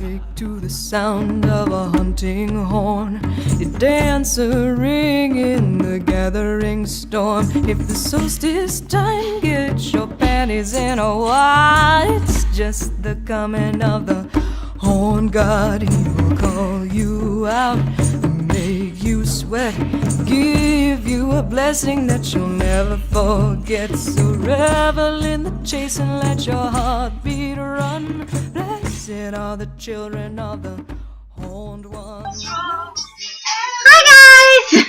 Awake to the sound of a hunting horn, you dance a ring in the gathering storm. If the solstice time gets your panties in a wad, it's just the coming of the horn god. He will call you out, make you sweat, give you a blessing that you'll never forget. So revel in the chase and let your heartbeat run. Blessed are the children of the horned one. Hi guys!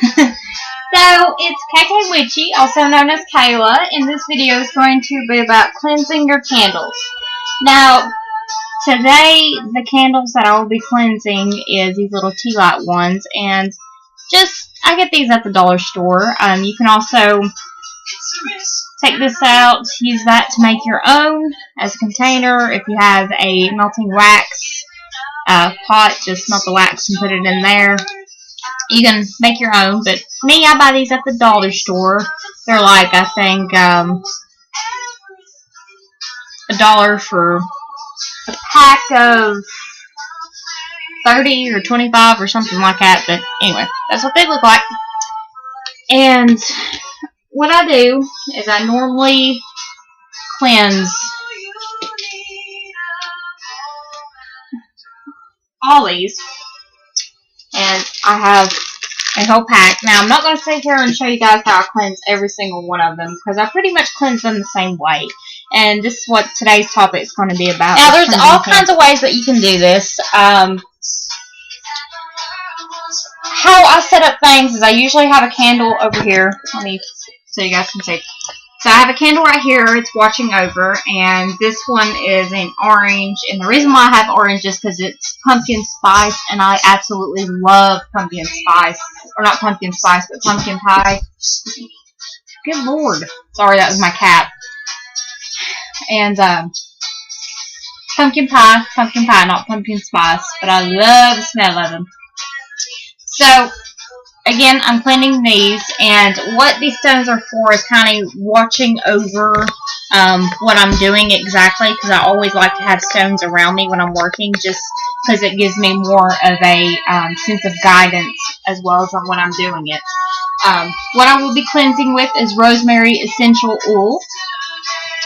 So it's KK Witchy, also known as Kayla, and this video is going to be about cleansing your candles. Now, today the candles that I will be cleansing is these little tea light ones, and I get these at the dollar store. You can also take this out, use that to make your own as a container. If you have a melting wax pot, just melt the wax and put it in there. You can make your own, but me, I buy these at the dollar store. They're like, I think, $1 for a pack of 30 or 25 or something like that. But anyway, that's what they look like. And what I do is I normally cleanse all these, and I have a whole pack. Now, I'm not going to sit here and show you guys how I cleanse every single one of them, because I pretty much cleanse them the same way. And this is what today's topic is going to be about. Now, there's all kinds of ways that you can do this. How I set up things is I usually have a candle over here. Let me so you guys can see. So I have a candle right here. It's watching over, and this one is in orange. And the reason why I have orange is because it's pumpkin spice, and I absolutely love pumpkin spice. Or not pumpkin spice, but pumpkin pie. Good Lord. Sorry, that was my cat. And pumpkin pie, not pumpkin spice. But I love the smell of them. So, again, I'm cleaning these, and what these stones are for is kind of watching over what I'm doing exactly, because I always like to have stones around me when I'm working, just because it gives me more of a sense of guidance as well as on when I'm doing it. What I will be cleansing with is rosemary essential oil.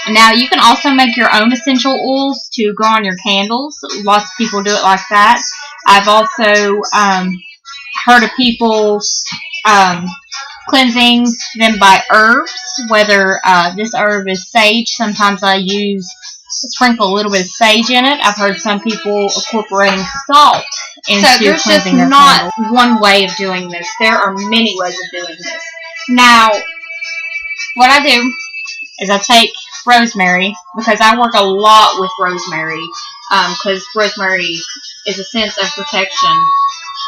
Now, you can also make your own essential oils to go on your candles. Lots of people do it like that. I've also heard of people cleansing them by herbs, whether this herb is sage. Sometimes I sprinkle a little bit of sage in it. I've heard some people incorporating salt into cleansing their candles. So there's just not one way of doing this. There are many ways of doing this. Now, what I do is I take rosemary, because I work a lot with rosemary, because rosemary is a sense of protection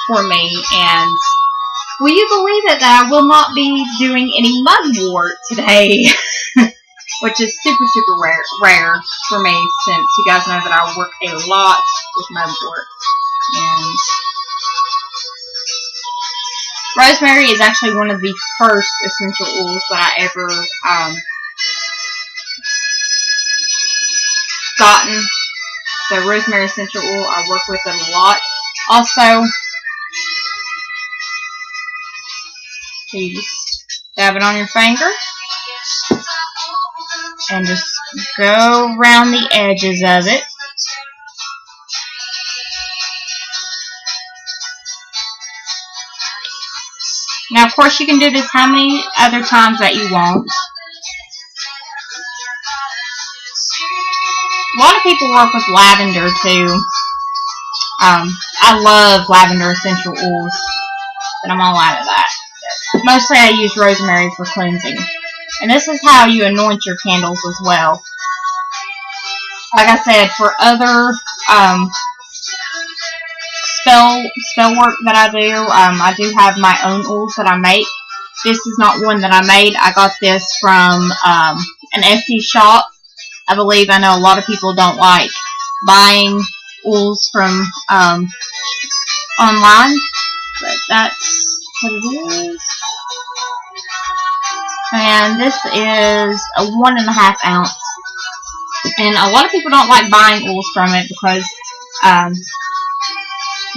for me. And will you believe it that I will not be doing any mugwort today, which is super rare for me, since you guys know that I work a lot with mugwort. And rosemary is actually one of the first essential oils that I ever gotten. So rosemary essential oil, I work with it a lot. Also, so you just dab it on your finger and just go around the edges of it. Now, of course, you can do this how many other times that you want. A lot of people work with lavender too. I love lavender essential oils, but I'm all out of that. Mostly I use rosemary for cleansing. And this is how you anoint your candles as well. Like I said, for other spell work that I do have my own oils that I make. This is not one that I made. I got this from an Etsy shop. I believe I know a lot of people don't like buying oils from online, but that's what it is. And this is a 1.5 ounce. And a lot of people don't like buying oils from it because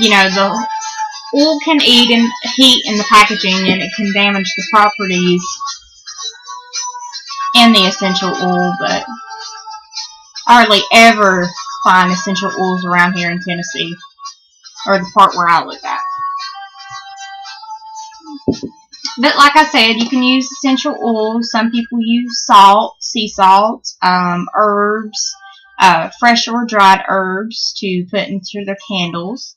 the oil can eat and heat in the packaging, and it can damage the properties in the essential oil, but I hardly ever find essential oils around here in Tennessee, or the part where I live at. But like I said, you can use essential oils. Some people use salt, sea salt, herbs, fresh or dried herbs to put into their candles.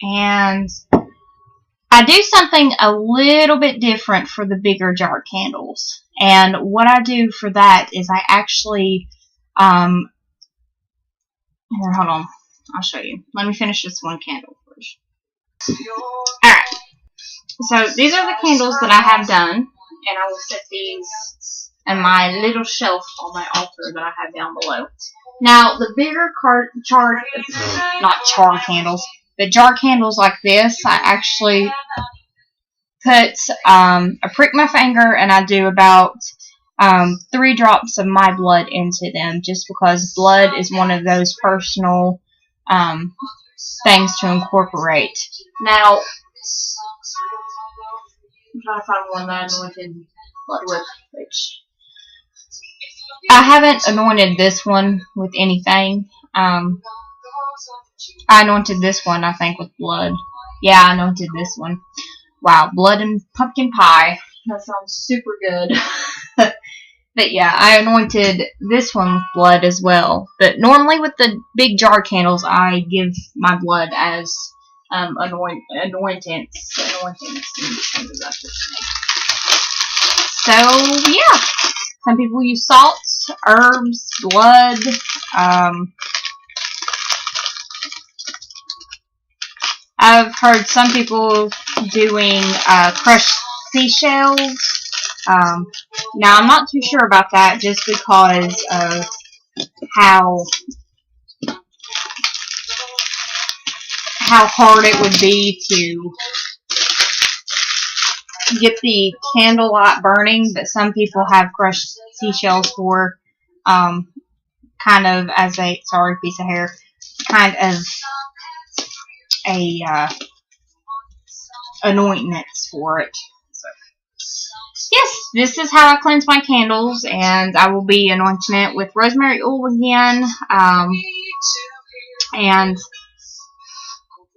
And I do something a little bit different for the bigger jar candles. And what I do for that is I actually, here, hold on, I'll show you. Let me finish this one candle first. Alright, so these are the candles that I have done, and I will set these in my little shelf on my altar that I have down below. Now, the bigger jar candles like this, I actually put, I prick my finger and I do about 3 drops of my blood into them, just because blood is one of those personal things to incorporate. Now, I'm trying to find one that I anointed blood with, which I haven't anointed this one with anything. I anointed this one, I think, with blood. Yeah, I anointed this one. Wow, blood and pumpkin pie. That sounds super good. But yeah, I anointed this one with blood as well. But normally with the big jar candles, I give my blood as anointings. So yeah, some people use salt, herbs, blood. I've heard some people doing crushed seashells. Now, I'm not too sure about that, just because of how hard it would be to get the candlelight burning. But some people have crushed seashells for kind of as a, sorry, piece of hair, kind of a anointments for it. So, yes, this is how I cleanse my candles, and I will be anointing it with rosemary oil again. And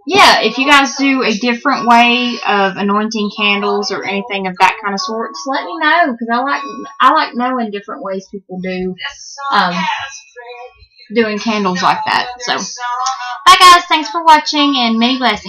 yeah, if you guys do a different way of anointing candles or anything of that kind of sort, just let me know, because I like knowing different ways people do doing candles like that. So, bye guys, thanks for watching, and many blessings.